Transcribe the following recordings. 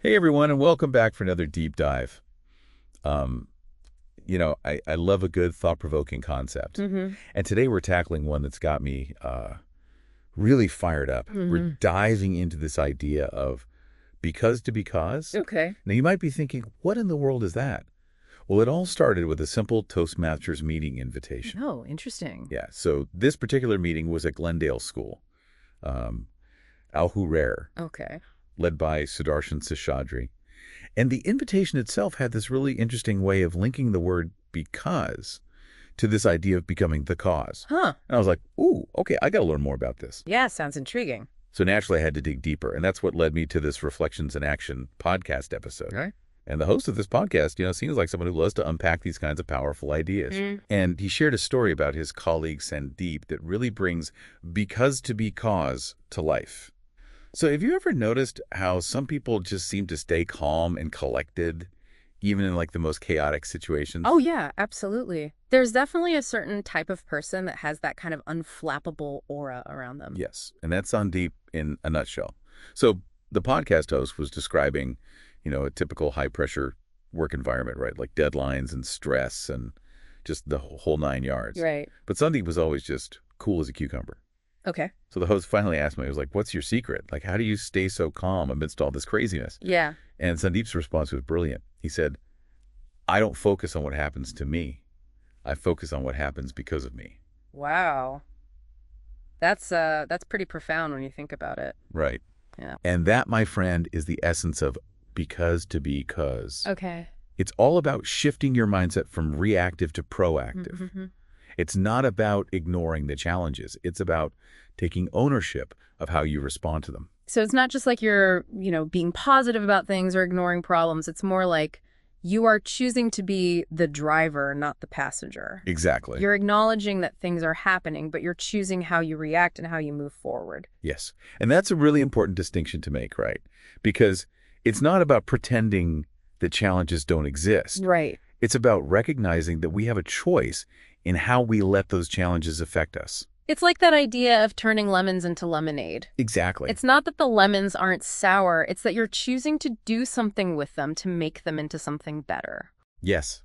Hey everyone, and welcome back for another deep dive. Um, I love a good thought-provoking concept. Mm-hmm. And today we're tackling one that's got me really fired up. We're Mm-hmm. diving into this idea of because to be cause. Okay. Now you might be thinking, what in the world is that? Well, it all started with a simple Toastmasters meeting invitation. Oh, interesting. Yeah, so this particular meeting was at Glendale School, um, Al Hurer, Okay. led by Sudarshan Seshadri. And the invitation itself had this really interesting way of linking the word because to this idea of becoming the cause. Huh. And I was like, ooh, okay, I got to learn more about this. Yeah, sounds intriguing. So naturally, I had to dig deeper. And that's what led me to this Reflections in Action podcast episode. Okay. And the host of this podcast, seems like someone who loves to unpack these kinds of powerful ideas. And he shared a story about his colleague Sandeep that really brings because to be cause to life. So have you ever noticed how some people just seem to stay calm and collected, even in like the most chaotic situations? Oh, yeah, absolutely. There's definitely a certain type of person that has that kind of unflappable aura around them. Yes, and that's Sandeep in a nutshell. So the podcast host was describing, a typical high-pressure work environment, right? Like deadlines and stress and just the whole nine yards. Right. But Sandeep was always just cool as a cucumber. Okay. So the host finally asked me, he was like, what's your secret? Like, how do you stay so calm amidst all this craziness? Yeah. And Sandeep's response was brilliant. He said, I don't focus on what happens to me. I focus on what happens because of me. Wow. That's pretty profound when you think about it. Right. Yeah. And that, my friend, is the essence of because to be cause. Okay. It's all about shifting your mindset from reactive to proactive. Mm-hmm. It's not about ignoring the challenges. It's about taking ownership of how you respond to them. So it's not just like you're, being positive about things or ignoring problems. It's more like you are choosing to be the driver, not the passenger. Exactly. You're acknowledging that things are happening, but you're choosing how you react and how you move forward. Yes. And that's a really important distinction to make, right? Because it's not about pretending that challenges don't exist. Right. It's about recognizing that we have a choice in how we let those challenges affect us. It's like that idea of turning lemons into lemonade. Exactly. It's not that the lemons aren't sour, it's that you're choosing to do something with them to make them into something better. Yes.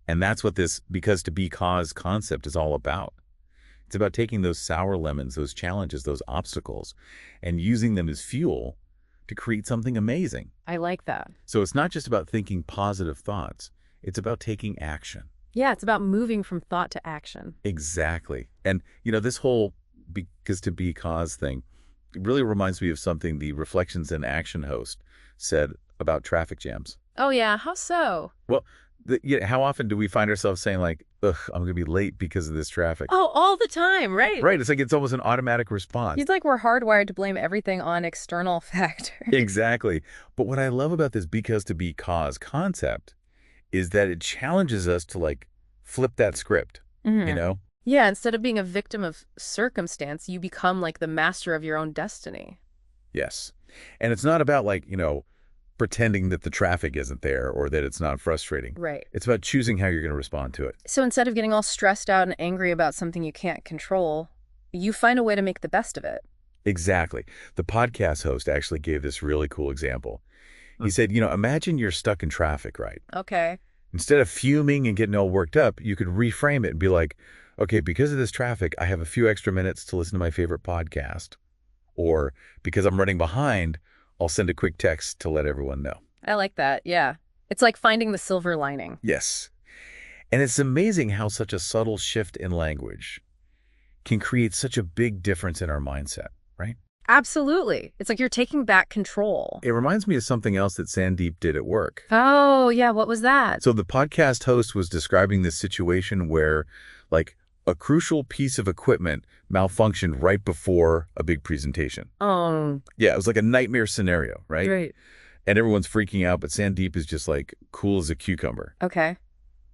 And that's what this because to be cause concept is all about. It's about taking those sour lemons, those challenges, those obstacles, and using them as fuel to create something amazing. I like that. So it's not just about thinking positive thoughts. It's about taking action. Yeah, it's about moving from thought to action. Exactly. And, this whole because to be cause thing really reminds me of something the Reflections in Action host said about traffic jams. Oh, yeah. How so? Well, how often do we find ourselves saying like, ugh, I'm going to be late because of this traffic? Oh, all the time, right? Right. It's like it's almost an automatic response. It's like we're hardwired to blame everything on external factors. Exactly. But what I love about this because to be cause concept is that it challenges us to like flip that script, Yeah, instead of being a victim of circumstance, you become like the master of your own destiny. Yes. And it's not about like, pretending that the traffic isn't there or that it's not frustrating. Right. It's about choosing how you're going to respond to it. So instead of getting all stressed out and angry about something you can't control, you find a way to make the best of it. Exactly. The podcast host actually gave this really cool example. He said, imagine you're stuck in traffic, right? Okay. Instead of fuming and getting all worked up, you could reframe it and be like, okay, because of this traffic, I have a few extra minutes to listen to my favorite podcast. Or because I'm running behind, I'll send a quick text to let everyone know. I like that. Yeah. It's like finding the silver lining. Yes. And it's amazing how such a subtle shift in language can create such a big difference in our mindset, right? Absolutely. It's like you're taking back control. It reminds me of something else that Sandeep did at work. Oh, yeah. What was that? So the podcast host was describing this situation where like a crucial piece of equipment malfunctioned right before a big presentation. Yeah, it was like a nightmare scenario, right? Great. And everyone's freaking out, but Sandeep is just like cool as a cucumber. Okay.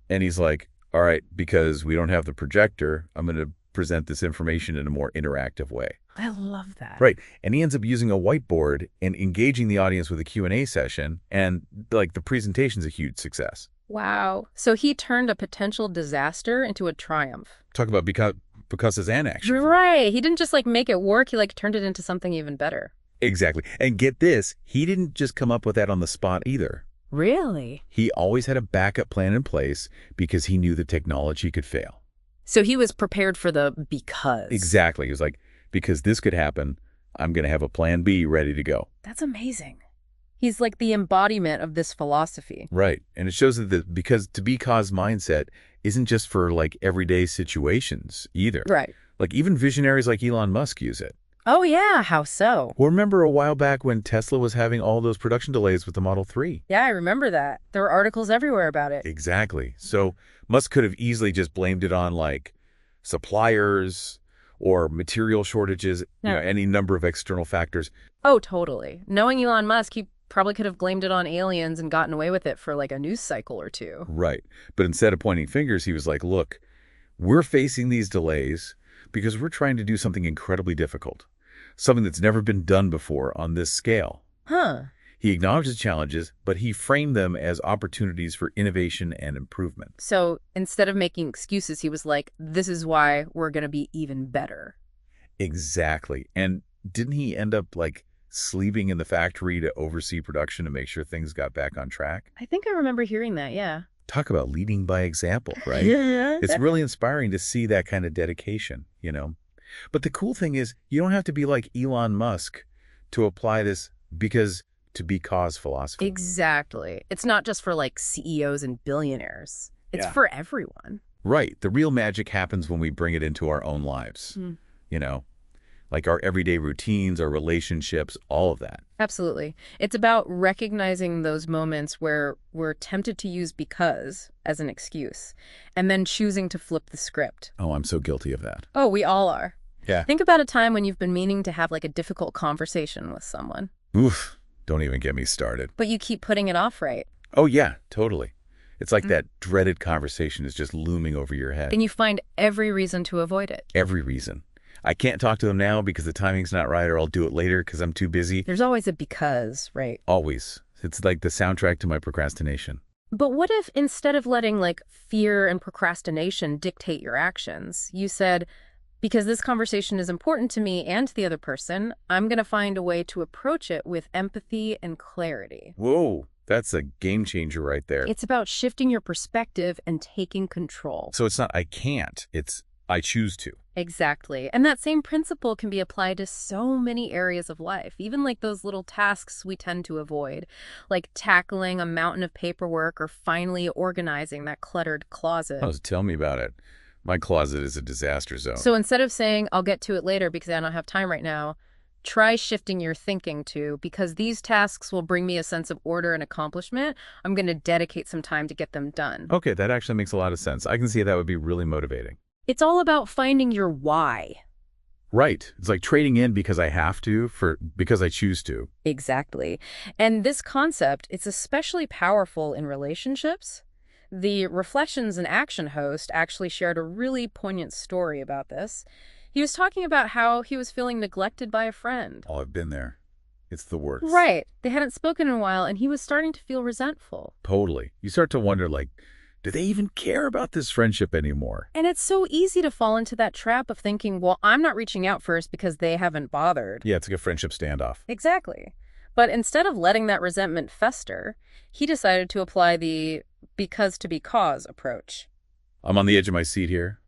And he's like, all right, because we don't have the projector, I'm going to present this information in a more interactive way. I love that. Right. And he ends up using a whiteboard and engaging the audience with a Q&A session. And like the presentation's a huge success. Wow. So he turned a potential disaster into a triumph. Talk about because it's an action. Right. He didn't just like make it work. He like turned it into something even better. Exactly. And get this, he didn't just come up with that on the spot either. Really? He always had a backup plan in place because he knew the technology could fail. So he was prepared for the because. Exactly. He was like, because this could happen, I'm going to have a plan B ready to go. That's amazing. He's like the embodiment of this philosophy. Right. And it shows that because to be cause mindset isn't just for like everyday situations either. Right. Like even visionaries like Elon Musk use it. Oh, yeah. How so? Well, remember a while back when Tesla was having all those production delays with the Model 3? Yeah, I remember that. There were articles everywhere about it. Exactly. So Musk could have easily just blamed it on like suppliers or material shortages, any number of external factors. Oh, totally. Knowing Elon Musk, he probably could have blamed it on aliens and gotten away with it for like a news cycle or two. Right. But instead of pointing fingers, he was like, look, we're facing these delays because we're trying to do something incredibly difficult, something that's never been done before on this scale. Huh. He acknowledged the challenges, but he framed them as opportunities for innovation and improvement. So instead of making excuses, he was like, this is why we're going to be even better. Exactly. And didn't he end up like sleeping in the factory to oversee production to make sure things got back on track? I think I remember hearing that, yeah. Talk about leading by example, right? Yeah. It's really inspiring to see that kind of dedication, But the cool thing is you don't have to be like Elon Musk to apply this to be cause philosophy. Exactly. It's not just for like CEOs and billionaires. It's for everyone. Right. The real magic happens when we bring it into our own lives, like our everyday routines, our relationships, all of that. Absolutely. It's about recognizing those moments where we're tempted to use because as an excuse and then choosing to flip the script. Oh, I'm so guilty of that. Oh, we all are. Yeah. Think about a time when you've been meaning to have like a difficult conversation with someone. Oof. Don't even get me started. But you keep putting it off, right? Oh, yeah, totally. It's like that dreaded conversation is just looming over your head. And you find every reason to avoid it. Every reason. I can't talk to them now because the timing's not right, or I'll do it later because I'm too busy. There's always a because, right? Always. It's like the soundtrack to my procrastination. But what if instead of letting like fear and procrastination dictate your actions, you said, because this conversation is important to me and to the other person, I'm going to find a way to approach it with empathy and clarity. Whoa, that's a game changer right there. It's about shifting your perspective and taking control. So it's not I can't, it's I choose to. Exactly. And that same principle can be applied to so many areas of life, even like those little tasks we tend to avoid, like tackling a mountain of paperwork or finally organizing that cluttered closet. Oh, tell me about it. My closet is a disaster zone. So instead of saying, I'll get to it later because I don't have time right now, try shifting your thinking to, because these tasks will bring me a sense of order and accomplishment, I'm going to dedicate some time to get them done. Okay, that actually makes a lot of sense. I can see that would be really motivating. It's all about finding your why. Right. It's like trading in because I have to because I choose to. Exactly. And this concept, it's especially powerful in relationships. The Reflections in Action host actually shared a really poignant story about this. He was talking about how he was feeling neglected by a friend. Oh, I've been there. It's the worst. Right. They hadn't spoken in a while, and he was starting to feel resentful. Totally. You start to wonder, like, do they even care about this friendship anymore? And it's so easy to fall into that trap of thinking, well, I'm not reaching out first because they haven't bothered. Yeah, it's like a friendship standoff. Exactly. But instead of letting that resentment fester, he decided to apply the because to be cause approach. I'm on the edge of my seat here.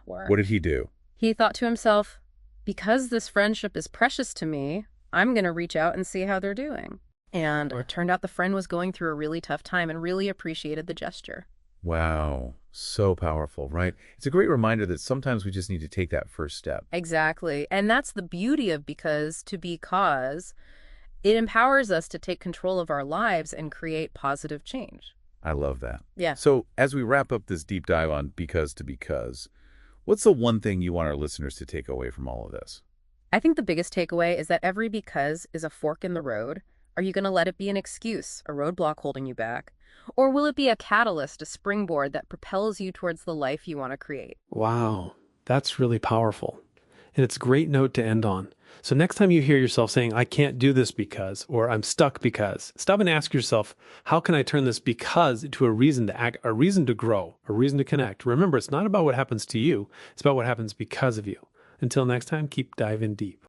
What did he do? He thought to himself, because this friendship is precious to me, I'm going to reach out and see how they're doing. And it turned out the friend was going through a really tough time and really appreciated the gesture. Wow. So powerful, right? It's a great reminder that sometimes we just need to take that first step. Exactly. And that's the beauty of because to be cause. It empowers us to take control of our lives and create positive change. I love that. Yeah. So as we wrap up this deep dive on because, what's the one thing you want our listeners to take away from all of this? I think the biggest takeaway is that every because is a fork in the road. Are you going to let it be an excuse, a roadblock holding you back? Or will it be a catalyst, a springboard that propels you towards the life you want to create? Wow, that's really powerful. And it's a great note to end on. So next time you hear yourself saying, I can't do this because, or I'm stuck because, stop and ask yourself, how can I turn this because into a reason to act, a reason to grow, a reason to connect? Remember, it's not about what happens to you. It's about what happens because of you. Until next time, keep diving deep.